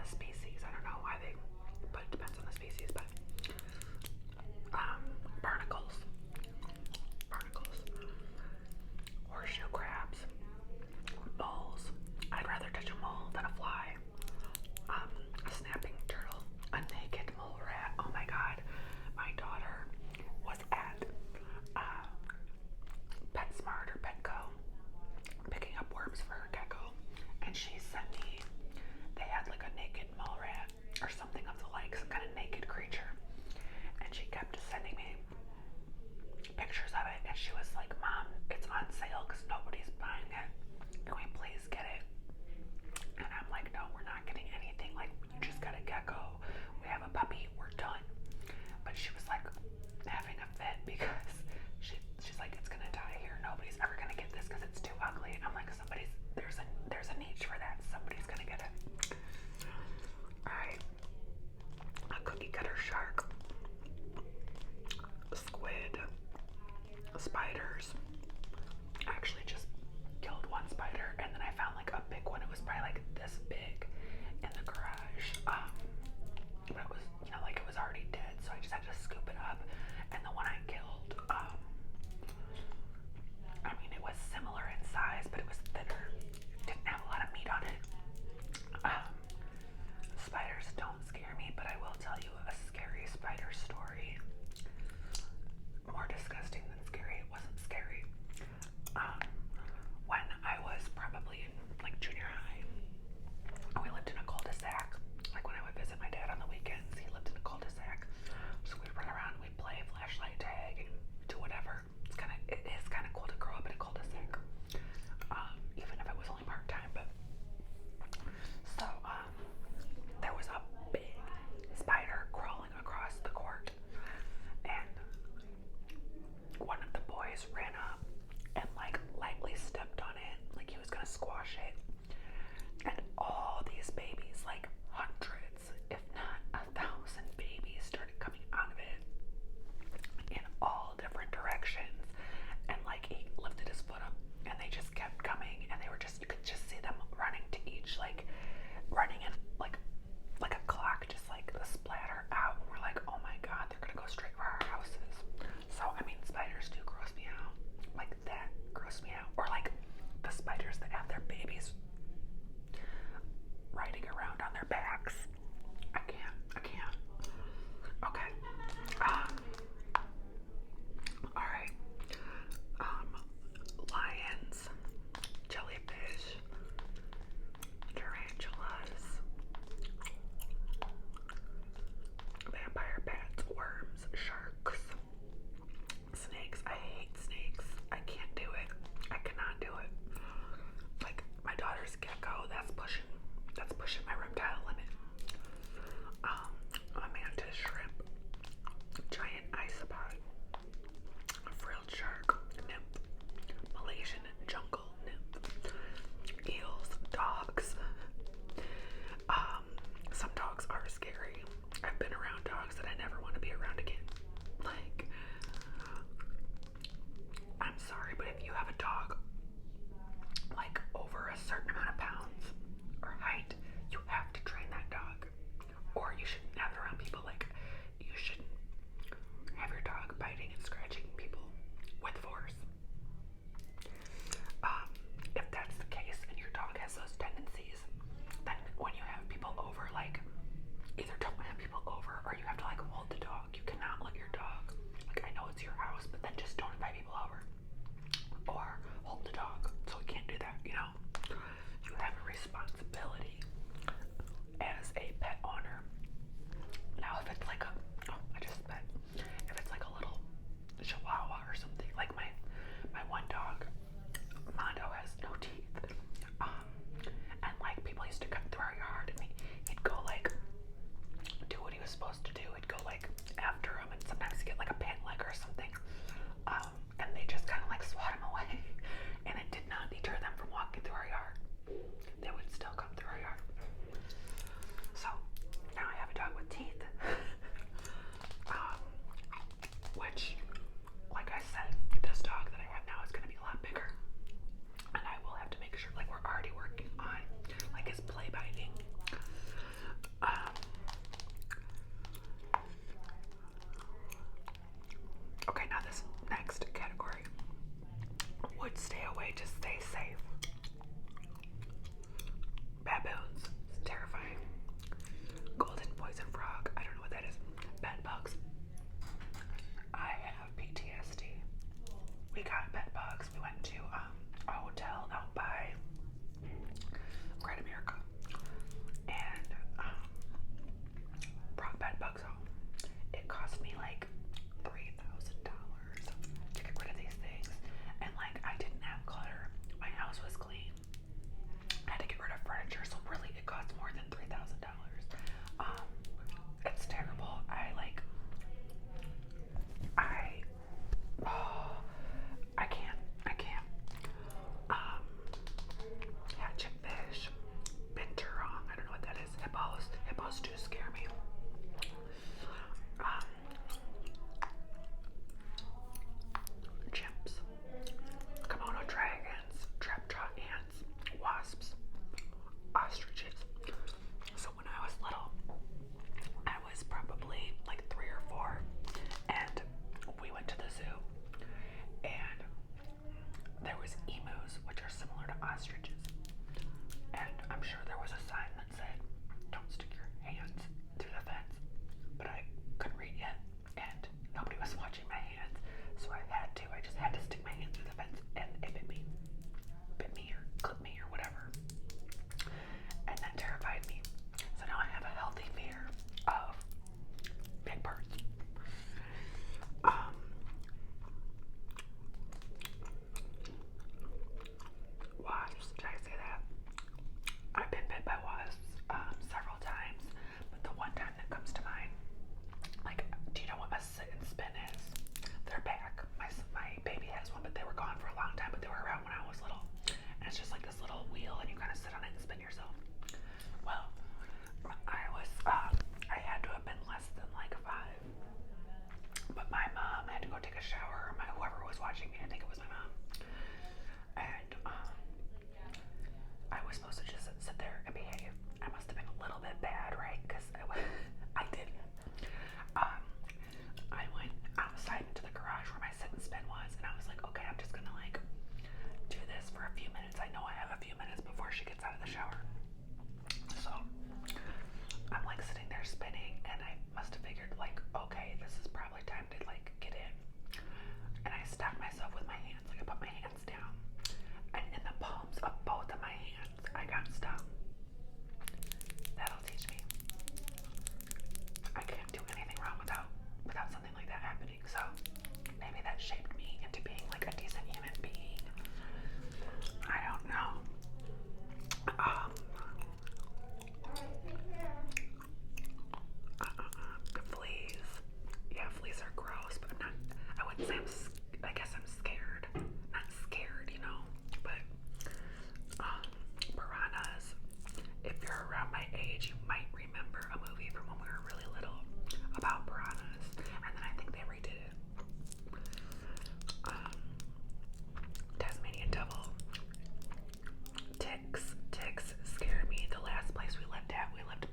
the species. I don't know why but it depends on the species. But barnacles, horseshoe crabs, moles. I'd rather touch a mole than a fly. A snapping turtle, a naked mole rat. Oh my God, my daughter was at PetSmart or Petco picking up worms for her gecko, and she sent me. They had like a naked mole rat or something of the like, some kind of naked creature, and she kept sending me Those do scare me. Um, Chimps, Komodo dragons, trapjaw ants, wasps, ostriches. So when I was little, I was probably like 3 or 4, and we went to the zoo, and there was emus, which are similar to ostriches, and I'm sure there was a sign that said, "Don't stick your hands through the fence," but I couldn't read yet, and nobody was watching my hands, so I just had to stick my hand through the fence, and it bit me or clipped me or whatever, and that terrified me. So now I have a healthy fear of big birds. Wasps, did I say that? I've been bit by wasps several times, but the one time that comes to mind, like, do you know what a sit and spin is? They're back. My baby has one, but they were gone for a long time, but they were around when I was little. And it's just like this little wheel, and you kind of sit on it and spin yourself. Well, I had to have been less than like 5, but my mom had to go take a shower, or whoever was watching me, I think it was my mom, and I was supposed to just sit there and behave. I must have been a little bit bad, right? Because I did. I went outside into the garage where my sit and spin was, and I was like, okay, I'm just gonna like do this for a few minutes. I know I have a few minutes before she gets out of the shower. So I'm like sitting there spinning, and I must have figured like, okay, this is probably time to like get in. And I stopped myself with my hands, like I put my hands down, and in the palms of both of my hands, I got stung. That'll teach me. I can't do anything wrong without something like that happening. So maybe that shaped me into being like a decent human being. I don't know. Fleas. Yeah, fleas are gross, but I wouldn't say I guess I'm scared. Not scared, but piranhas. If you're around my age, you might remember a movie from when we were really little about piranhas, and then I think they redid it. Tasmanian devil. Ticks scare me. The last place we lived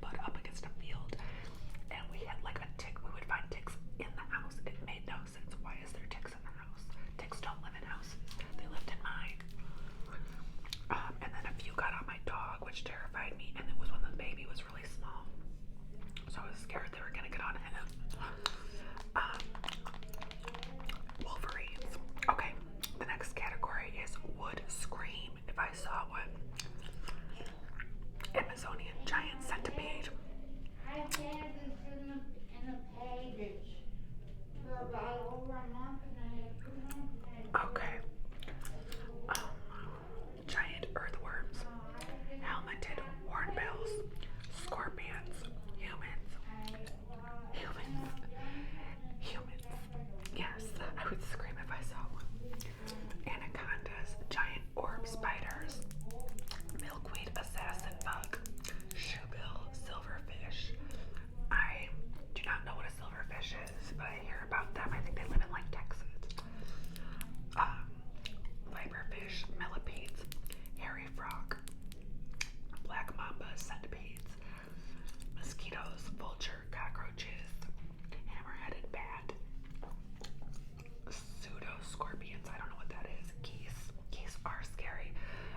butt up against a field, and we had like a tick. We would find ticks in the house. It made no sense. Why is there ticks in the house? Ticks don't live in houses. They lived in mine. And then a few got on my dog, which terrified me, and it was when the baby was really small. So I was scared they were gonna get on him. Wolverines. Okay, the next category is would scream if I saw one. Amazonian giant centipede. I had this in a package for about over a month, and I had 2 months. Okay. Giant earthworms, helmeted hornbills, scorpions, humans. Yes, I would scream if I saw one. Anacondas, giant orb spiders, milkweed assassin bug, shoebill silverfish. I do not know what a silverfish is, but I hear about them. I think they live in like Texas. Viperfish, millipedes, hairy frog, black mamba, centipedes, mosquitoes, vulture, cockroaches, hammer-headed bat, pseudo-scorpions, I don't know what that is, geese. Geese are scary,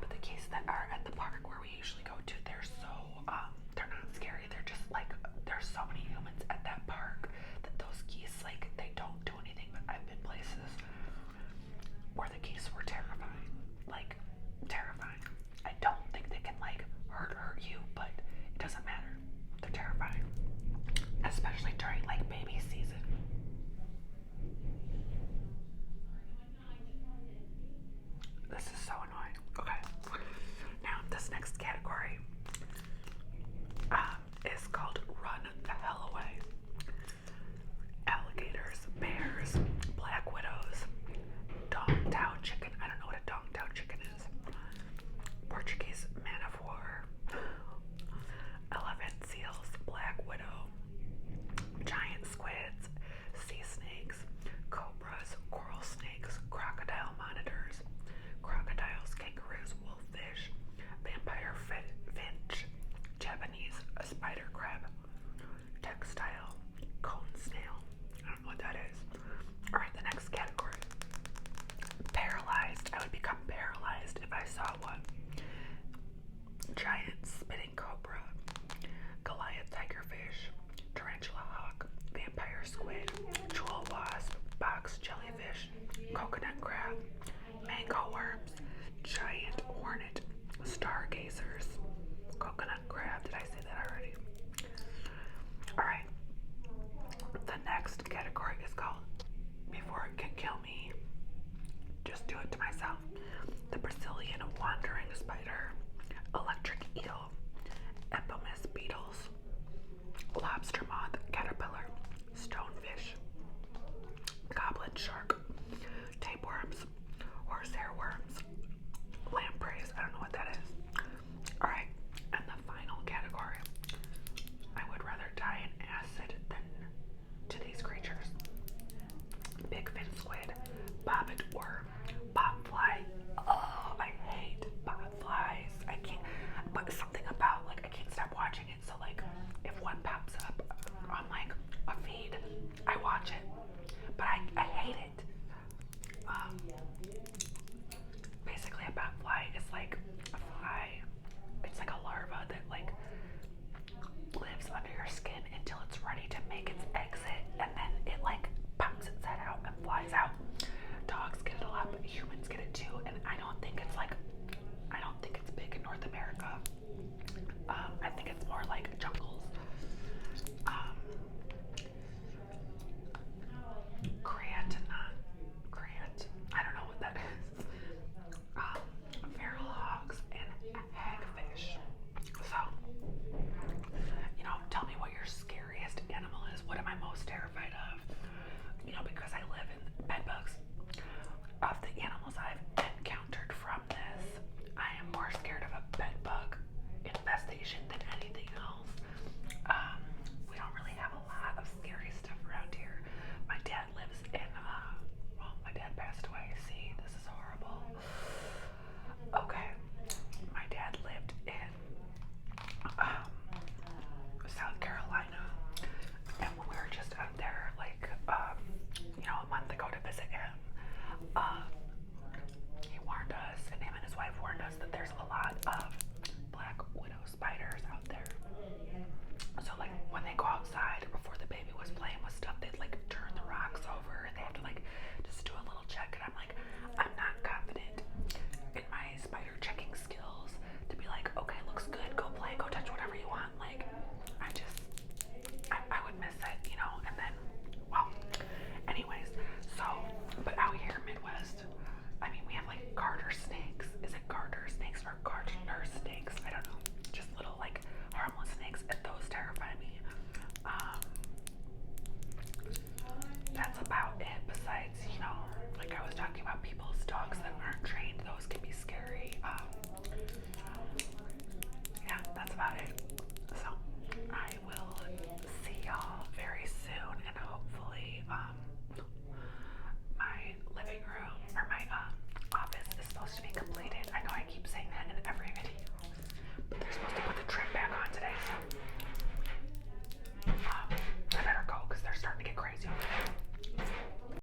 but the geese that are at the park where we usually go to, they're not scary, they're just like, there's so many humans at that park that those geese, like, they don't do anything, but I've been places where the geese were terrifying. Like, terrifying. I don't think they can, like, hurt you, but it doesn't matter. They're terrifying. Especially during, like, baby season. This is so